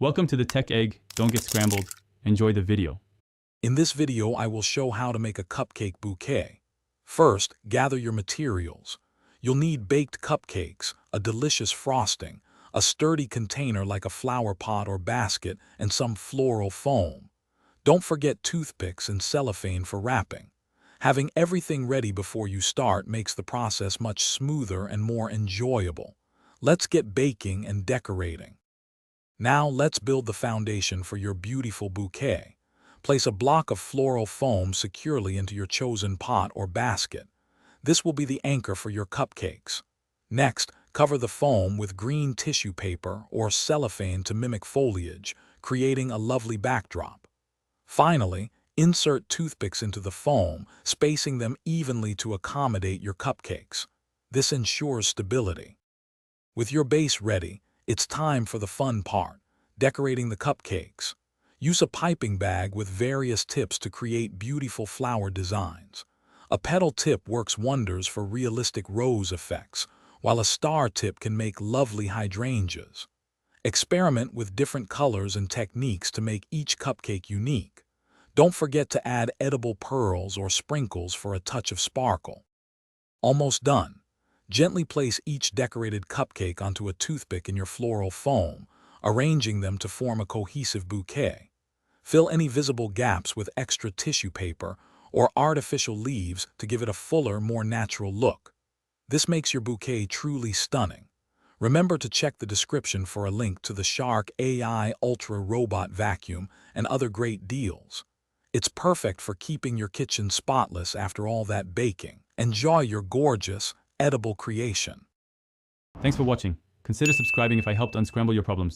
Welcome to the Tech Egg. Don't get scrambled. Enjoy the video. In this video, I will show how to make a cupcake bouquet. First, gather your materials. You'll need baked cupcakes, a delicious frosting, a sturdy container like a flower pot or basket, and some floral foam. Don't forget toothpicks and cellophane for wrapping. Having everything ready before you start makes the process much smoother and more enjoyable. Let's get baking and decorating. Now let's build the foundation for your beautiful bouquet. Place a block of floral foam securely into your chosen pot or basket. This will be the anchor for your cupcakes. Next, cover the foam with green tissue paper or cellophane to mimic foliage, creating a lovely backdrop. Finally, insert toothpicks into the foam, spacing them evenly to accommodate your cupcakes. This ensures stability. With your base ready, it's time for the fun part, decorating the cupcakes. Use a piping bag with various tips to create beautiful flower designs. A petal tip works wonders for realistic rose effects, while a star tip can make lovely hydrangeas. Experiment with different colors and techniques to make each cupcake unique. Don't forget to add edible pearls or sprinkles for a touch of sparkle. Almost done. Gently place each decorated cupcake onto a toothpick in your floral foam, arranging them to form a cohesive bouquet. Fill any visible gaps with extra tissue paper or artificial leaves to give it a fuller, more natural look. This makes your bouquet truly stunning. Remember to check the description for a link to the Shark AI Ultra Robot Vacuum and other great deals. It's perfect for keeping your kitchen spotless after all that baking. Enjoy your gorgeous, edible creation. Thanks for watching. Consider subscribing if I helped unscramble your problems.